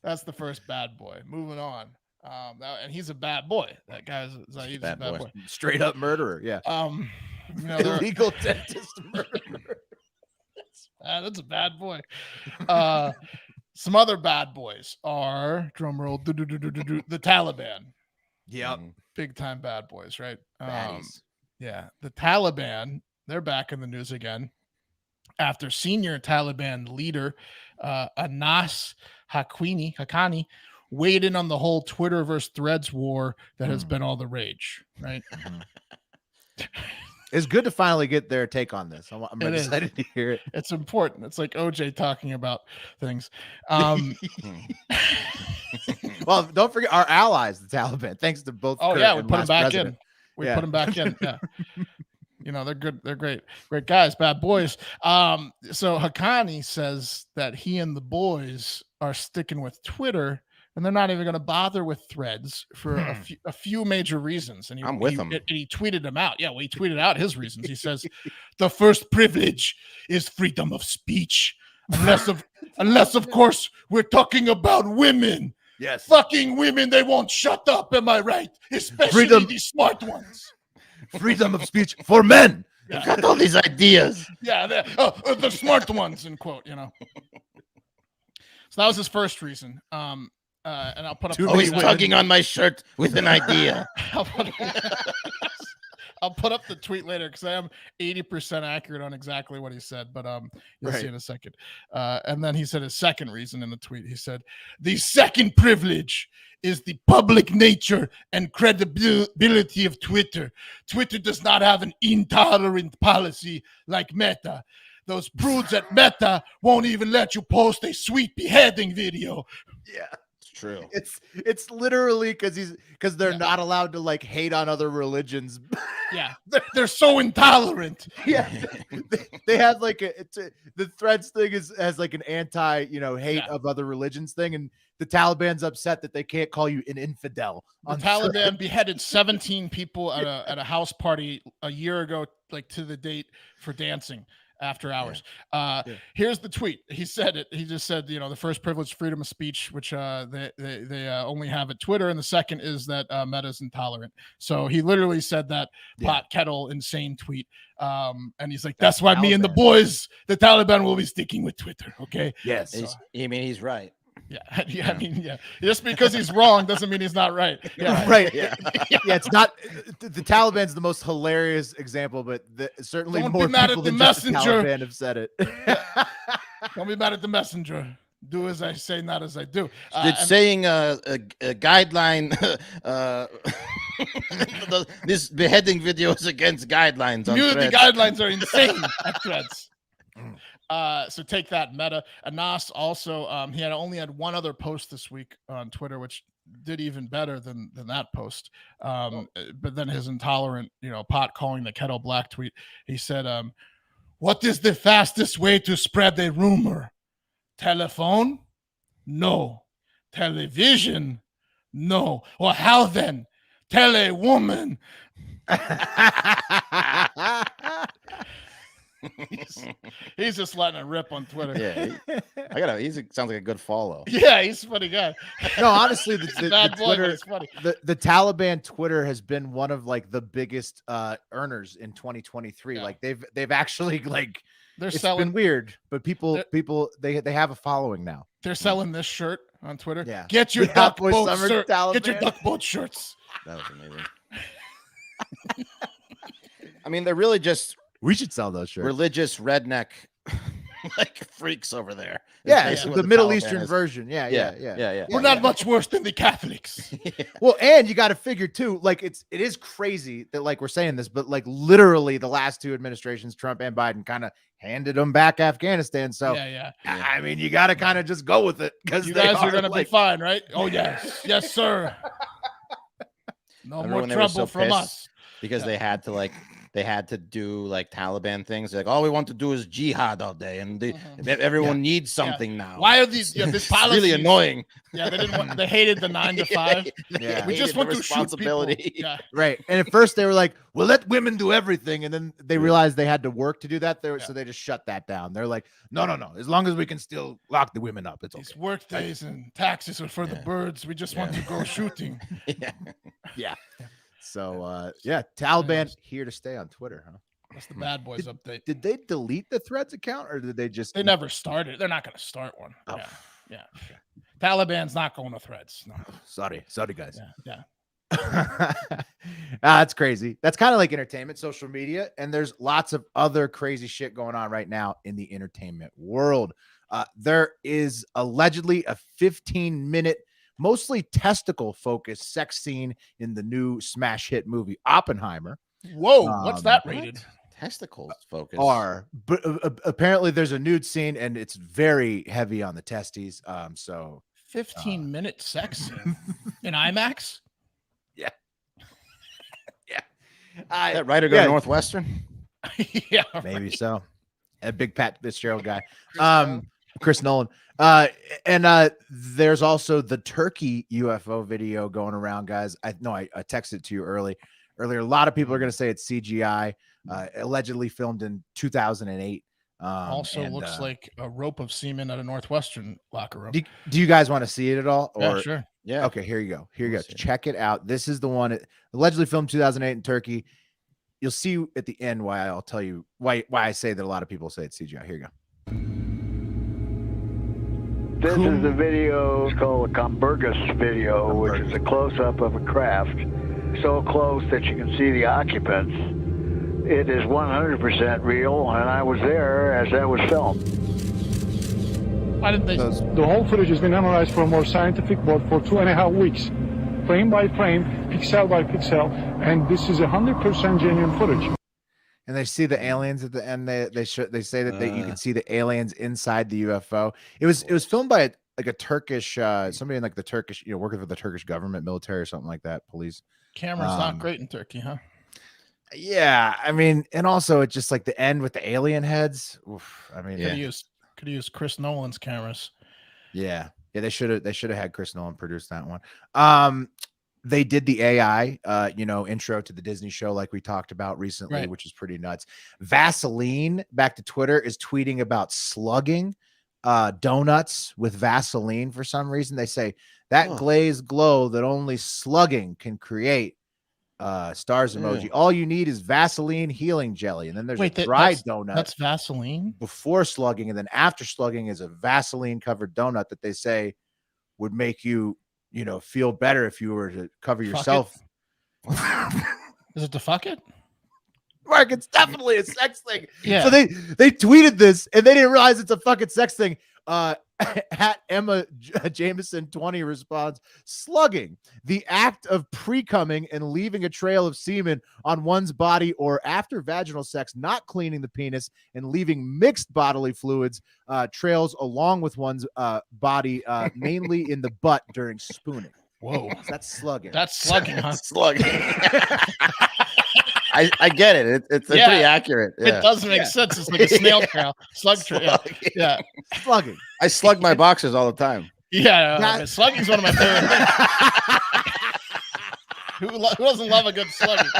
That's the first bad boy. Moving on. And he's a bad boy. That guy's Zaid's a bad boy. Straight up murderer. Yeah. Illegal dentist murderer. That's a bad boy. Some other bad boys are, drum roll, the Taliban. Yep. Big time bad boys, right? Yeah. The Taliban, they're back in the news again after senior Taliban leader Anas Haqqani weighed in on the whole Twitter versus Threads war that has been all the rage, right? It's good to finally get their take on this. I'm excited to hear it. It's important. It's like OJ talking about things. Well, don't forget our allies, the Taliban. Thanks to both. Oh, Kurt yeah, we and put them last back president. in. We put them back in. Yeah. They're good. They're great guys, bad boys. So Haqqani says that he and the boys are sticking with Twitter, and they're not even going to bother with Threads for a few major reasons. And I'm with him. He tweeted them out. Yeah, well, he tweeted out his reasons. He says, the first privilege is freedom of speech, unless of course we're talking about women. Yes, fucking women, they won't shut up. Am I right? Especially the smart ones. Freedom of speech for men. Yeah. Got all these ideas. Yeah, the smart ones, in quote. So that was his first reason. And I'll put up. He's tugging on my shirt with an idea. I'll put up the tweet later because I am 80% accurate on exactly what he said, but you'll see in a second. And then he said his second reason in the tweet. He said, the second privilege is the public nature and credibility of Twitter. Twitter does not have an intolerant policy like Meta. Those prudes at Meta won't even let you post a sweet beheading video. Yeah. True. It's literally because they're not allowed to like hate on other religions. Yeah, they're so intolerant. Yeah, they have like the Threads thing has like an anti hate of other religions thing, and the Taliban's upset that they can't call you an infidel. The Taliban beheaded 17 people at a house party a year ago, like to the date, for dancing after hours. Here's the tweet. He said it. He just said, the first privilege, freedom of speech, which they only have at Twitter, and the second is that Meta's intolerant. So he literally said that pot kettle insane tweet. And he's like, that's why Taliban. Me and the boys, the Taliban, will be sticking with Twitter. Okay. Yes. So, he's right. Yeah. I mean, just because he's wrong doesn't mean he's not right. Yeah. Right. Yeah. It's not the Taliban's the most hilarious example, but certainly Don't more be mad people at the than messenger. Just the Taliban have said it. Don't be mad at the messenger. Do as I say, not as I do. Saying a guideline. This beheading video is against guidelines. Community guidelines are insane at Threads. So take that, Meta. Anas also, he only had one other post this week on Twitter, which did even better than that post. But then his intolerant, pot calling the kettle black tweet. He said, "What is the fastest way to spread a rumor? Telephone? No. Television? No. Or how then? Tell a woman." He's just letting it rip on Twitter. Yeah, he sounds like a good follow. Yeah, he's a funny guy. No, honestly, the Twitter, it's funny. The Taliban Twitter has been one of like the biggest earners in 2023. Like they've actually it's been weird, but people they have a following now. They're selling this shirt on Twitter. Yeah, get your duck boat shirt. Get your duck boat shirts. That was amazing. I mean, they're really just. We should sell those shirts. Religious redneck freaks over there. Yeah, the Middle Eastern version. Yeah. We're not much worse than the Catholics. Well, and you got to figure too, it is crazy that we're saying this, but literally the last two administrations, Trump and Biden, kind of handed them back Afghanistan. So I mean, you got to kind of just go with it because you guys are going to be fine, right? Oh yes, yes, sir. No more trouble from us because they had to They had to do Taliban things. All we want to do is jihad all day, and everyone needs something now. Why are these? This policy really annoying. Yeah, they didn't want. They hated the 9 to 5. Yeah, we just want to shoot people. Yeah. Right. And at first they were like, "Well, let women do everything," and then they realized they had to work to do that. So they just shut that down. They're like, "No. As long as we can still lock the women up, it's okay." These work days and taxes are for the birds. We just want to go shooting. Yeah. So, Taliban here to stay on Twitter, huh? That's the Bad Boys update. Did they delete the Threads account or did they just? They never started. They're not going to start one. Oh. Yeah. Taliban's not going to Threads. No. Sorry, guys. Yeah. That's crazy. That's kind of like entertainment, social media, and there's lots of other crazy shit going on right now in the entertainment world. There is allegedly a 15-minute. Mostly testicle-focused sex scene in the new smash hit movie Oppenheimer. Whoa, what's that rated? Testicles focus. But apparently there's a nude scene and it's very heavy on the testes. 15-minute sex scene in IMAX. Yeah. That writer go to Northwestern? Yeah, maybe so. A big Pat Fitzgerald guy. Chris Nolan. There's also the Turkey UFO video going around, guys. I texted it to you earlier. A lot of people are going to say it's CGI, allegedly filmed in 2008. Also looks like a rope of semen at a Northwestern locker room. Do you guys want to see it at all? Yeah, sure. Yeah. Okay, here you go. Check it out. This is the one allegedly filmed 2008 in Turkey. You'll see at the end why I'll tell you why I say that a lot of people say it's CGI. Here you go. This is the video. It's called a Comburgus video, which is a close-up of a craft, so close that you can see the occupants. It is 100% real, and I was there as that was filmed. Why didn't they? The whole footage has been analyzed for a more scientific board for 2.5 weeks, frame by frame, pixel by pixel, and this is 100% genuine footage. And they see the aliens at the end. They say that you can see the aliens inside the UFO. It was filmed by a Turkish somebody in the Turkish, working for the Turkish government, military or something like that, police. Camera's not great in Turkey, huh? Yeah, I mean, and also it's just the end with the alien heads. Oof, I mean, could have used Chris Nolan's cameras. Yeah, they should have had Chris Nolan produce that one. They did the AI, intro to the Disney show like we talked about recently, which is pretty nuts. Vaseline, back to Twitter, is tweeting about slugging donuts with Vaseline for some reason. They say that glazed glow that only slugging can create. Stars emoji. All you need is Vaseline healing jelly. And then there's a dried donut. That's Vaseline? Before slugging. And then after slugging is a Vaseline covered donut that they say would make you feel better if you were to cover yourself. Is it to fuck it? Mark, it's definitely a sex thing. Yeah. So they tweeted this and they didn't realize it's a fucking sex thing. At Emma Jameson 20 responds, slugging, the act of pre-cumming and leaving a trail of semen on one's body, or after vaginal sex, not cleaning the penis and leaving mixed bodily fluids trails along with one's body, mainly in the butt during spooning. Whoa. So that's slugging. That's slugging, huh? Slugging. I get it. It's pretty accurate. Yeah. It does make sense. It's like a snail trail. Slug trail. Yeah. Slugging. I slug my boxers all the time. Yeah. Slugging's one of my favorite things. Who doesn't love a good slugging?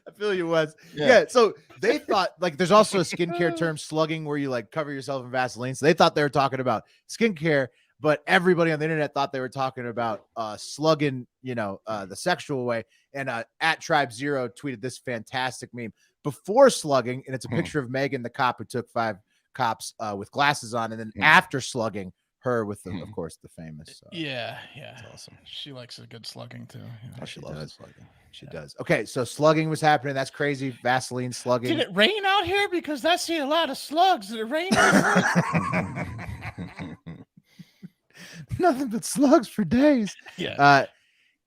I feel you, Wes. Yeah. So they thought, like, there's also a skincare term, slugging, where you like cover yourself in Vaseline. So they thought they were talking about skincare, but everybody on the internet thought they were talking about slugging, the sexual way. And at Tribe Zero tweeted this fantastic meme before slugging, and it's a picture of Megan, the cop who took 5 cops with glasses on, and then after slugging her with the, of course, the famous. Yeah. That's awesome. She likes a good slugging too. She loves slugging. She does. Okay, so slugging was happening. That's crazy. Vaseline slugging. Did it rain out here? Because I see a lot of slugs. Did it rain? Nothing but slugs for days. Yeah.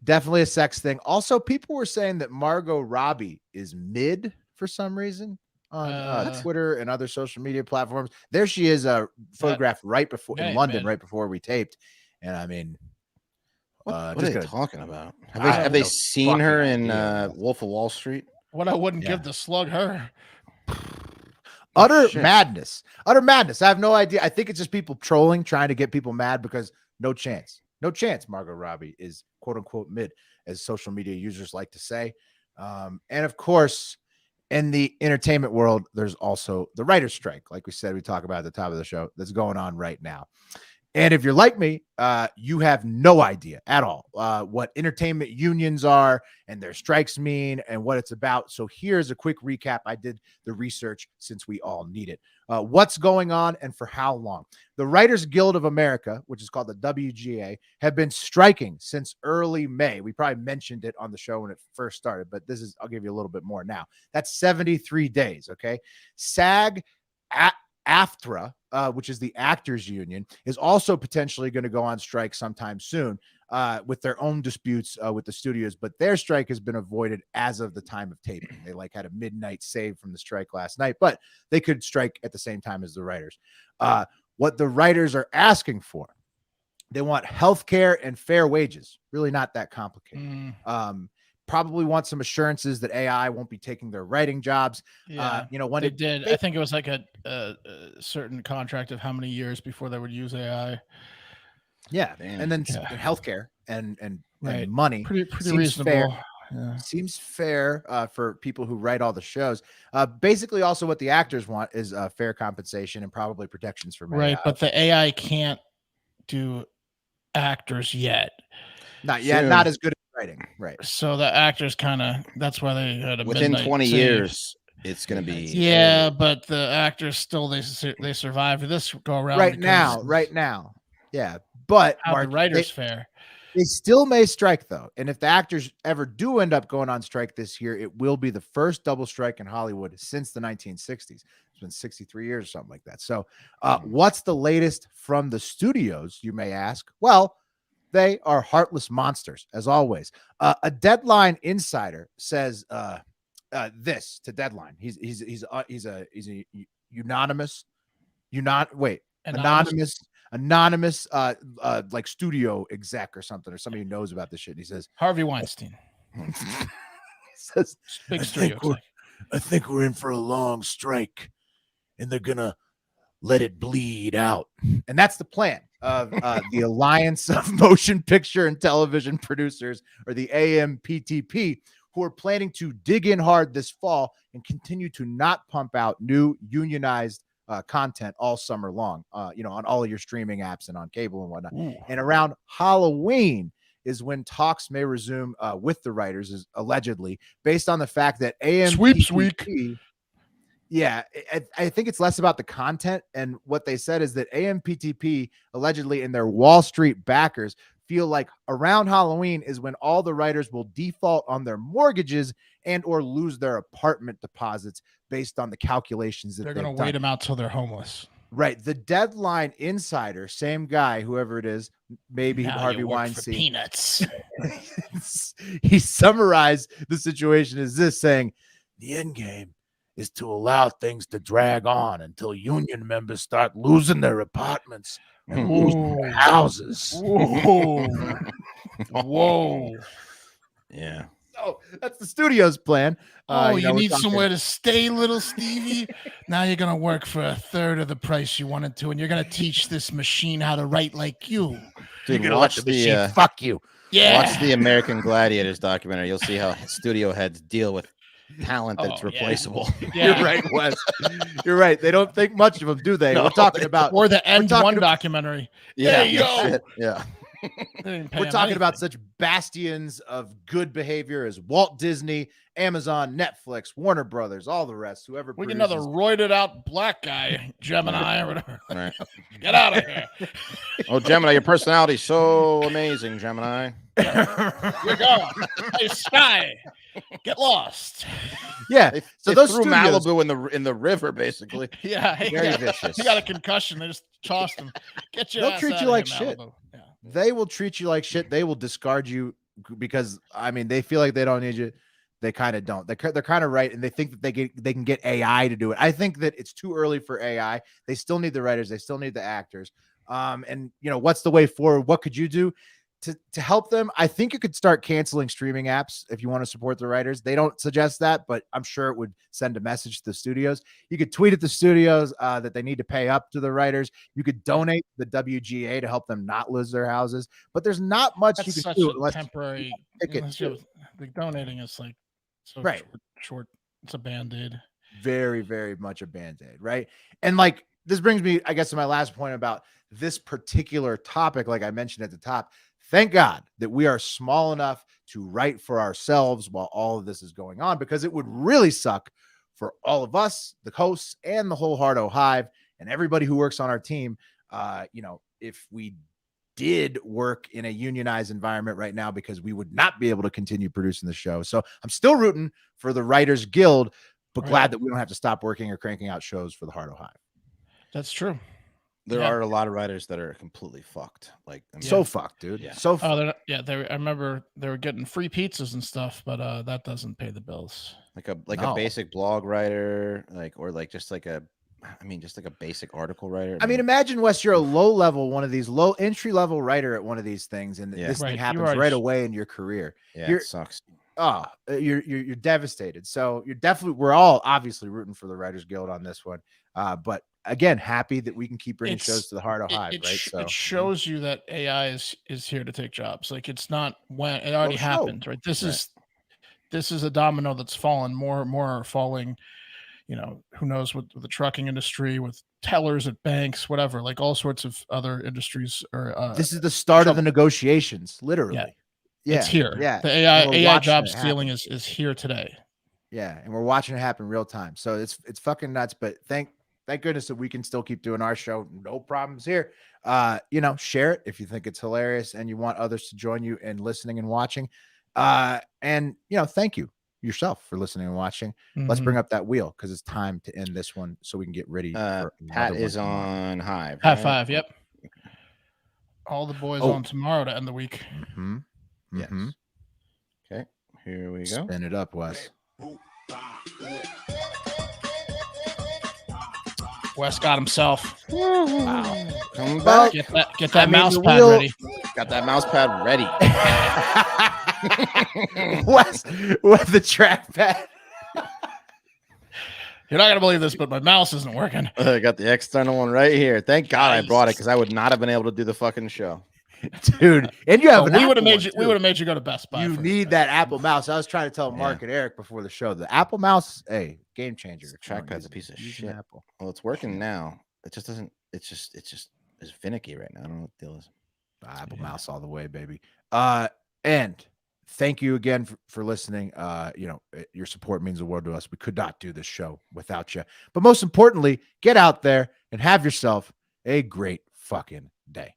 Definitely a sex thing. Also, people were saying that Margot Robbie is mid for some reason on Twitter and other social media platforms. There she is, photographed right before in London, right before we taped. And I mean, what are they talking about? Have they seen her in Wolf of Wall Street? What I wouldn't give to slug her. Utter madness. I have no idea. I think it's just people trolling, trying to get people mad because no chance. Margot Robbie is quote unquote mid, as social media users like to say. And of course, in the entertainment world, there's also the writer's strike. Like we said, we talk about at the top of the show, that's going on right now. And if you're like me, you have no idea at all what entertainment unions are and their strikes mean and what it's about. So here's a quick recap. I did the research since we all need it. What's going on and for how long? The Writers Guild of America, which is called the WGA, have been striking since early May. We probably mentioned it on the show when it first started, but I'll give you a little bit more now. That's 73 days, okay? SAG-AFTRA, which is the actors union, is also potentially going to go on strike sometime soon with their own disputes with the studios, but their strike has been avoided as of the time of taping. They had a midnight save from the strike last night, but they could strike at the same time as the writers. What the writers are asking for, they want health care and fair wages. Really not that complicated. Probably want some assurances that AI won't be taking their writing jobs. When they did, I think it was like a certain contract of how many years before they would use AI. Yeah, and then healthcare and money. Pretty reasonable. Fair. Yeah. Seems fair for people who write all the shows. Basically, also what the actors want is fair compensation and probably protections from AI. Right, but the AI can't do actors yet. Not yet. Soon. Not as good at writing. Right. So the actors that's why they had a within 20 years. It's going to be but the actors still they survived this go around right now. Yeah, but Mark, the writers fair. They still may strike though, and if the actors ever do end up going on strike this year, it will be the first double strike in Hollywood since the 1960s. It's been 63 years or something like that. So, what's the latest from the studios? You may ask. Well, they are heartless monsters, as always. A Deadline insider says this to Deadline. He's a anonymous like studio exec or something, or somebody who knows about this shit. And he says Harvey Weinstein. He says big studio. I think we're in for a long strike, and they're gonna let it bleed out. And that's the plan of the Alliance of Motion Picture and Television Producers, or the AMPTP, who are planning to dig in hard this fall and continue to not pump out new unionized content all summer long, on all of your streaming apps and on cable and whatnot. Ooh. And around Halloween is when talks may resume with the writers, is allegedly, based on the fact that AMPTP Sweeps Week. Yeah, I think it's less about the content, and what they said is that AMPTP allegedly and their Wall Street backers feel like around Halloween is when all the writers will default on their mortgages and or lose their apartment deposits based on the calculations that they're going to wait them out till they're homeless. Right. The Deadline insider, same guy, whoever it is, maybe Now Harvey you work for Weinstein. peanuts. He summarized the situation as this, saying, the end game is to allow things to drag on until union members start losing their apartments and losing their houses. Whoa. Whoa. Yeah. Oh, that's the studio's plan. You need somewhere to stay, little Stevie. Now you're going to work for a third of the price you wanted to, and you're going to teach this machine how to write like you. Dude, you're watch the machine fuck you. Yeah. Watch the American Gladiators documentary. You'll see how studio heads deal with talent that's replaceable. Yeah. You're right, Wes. You're right. They don't think much of them, do they? No, we're talking about or the End One documentary. Yeah, there you go. shit. Yeah. We're talking about such bastions of good behavior as Walt Disney, Amazon, Netflix, Warner Brothers, all the rest. Whoever we get produces. another roided out black guy, Gemini or whatever. Right. Get out of here. Oh, Gemini, your personality's so amazing, Gemini. You're gone. Hey, Sky, get lost. Yeah. So they those threw studios, Malibu in the river, basically. Yeah, Very vicious. He got a concussion. They just tossed him. Get your they'll ass treat out you of like here, shit. Malibu. Yeah. They will treat you like shit. They will discard you because they feel like they don't need you. They kind of don't. They're kind of right, and they think that they can get AI to do it. I think that it's too early for AI. They still need the writers. They still need the actors. And what's the way forward? What could you do to help them? I think you could start canceling streaming apps if you want to support the writers. They don't suggest that, but I'm sure it would send a message to the studios. You could tweet at the studios that they need to pay up to the writers. You could donate to the WGA to help them not lose their houses. But there's not much That's you can such do a unless temporary. The donating is like so short. It's a Band-Aid. Very, very much a Band-Aid, right? And like this brings me, I guess, to my last point about this particular topic. Like I mentioned at the top, thank God that we are small enough to write for ourselves while all of this is going on, because it would really suck for all of us, the hosts, and the whole Hardo Hive, and everybody who works on our team. If we did work in a unionized environment right now, because we would not be able to continue producing the show. So I'm still rooting for the Writers Guild, but glad that we don't have to stop working or cranking out shows for the Hardo Hive. That's true. There are a lot of writers that are completely fucked. So fucked, dude. Yeah. So fucked. I remember they were getting free pizzas and stuff, but that doesn't pay the bills. Like a basic blog writer, just like a basic article writer. I mean, imagine, Wes, you're a one of these low entry level writer at one of these things, and this thing happens right away in your career. Yeah, it sucks. You're devastated. So we're all obviously rooting for the Writers Guild on this one. But again, happy that we can keep bringing shows to the Hardo Hive, right? So it shows you that AI is here to take jobs. Like, it's not when it already happened, right? This is a domino that's fallen. More are falling. Who knows, with the trucking industry, with tellers at banks, whatever, like all sorts of other industries. Or this is the start of the negotiations, literally. Yeah, it's here. Yeah, the AI job stealing is here today. Yeah, and we're watching it happen real time. So it's fucking nuts. But thank goodness that we can still keep doing our show. No problems here. Share it if you think it's hilarious and you want others to join you in listening and watching. And thank you yourself for listening and watching. Let's bring up that wheel, because it's time to end this one so we can get ready. Pat is on Hive. High five. Yep. All the boys on tomorrow to end the week. Mm-hmm. Yes. Okay, here we go. Spin it up, Wes. Wes got himself. Wow. Come back. Get that mouse pad ready. Got that mouse pad ready. Wes with the trackpad. You're not gonna believe this, but my mouse isn't working. I got the external one right here. Thank God I brought it, because I would not have been able to do the fucking show. Dude, and you have we would have made you go to Best Buy. You need that Apple mouse. I was trying to tell Mark and Eric before the show, the Apple mouse, game changer. The trackpad's a piece of shit. Apple. Well, it's working now. It just doesn't. It's finicky right now. I don't know what the deal is. Apple mouse all the way, baby. And thank you again for listening. Your support means the world to us. We could not do this show without you. But most importantly, get out there and have yourself a great fucking day.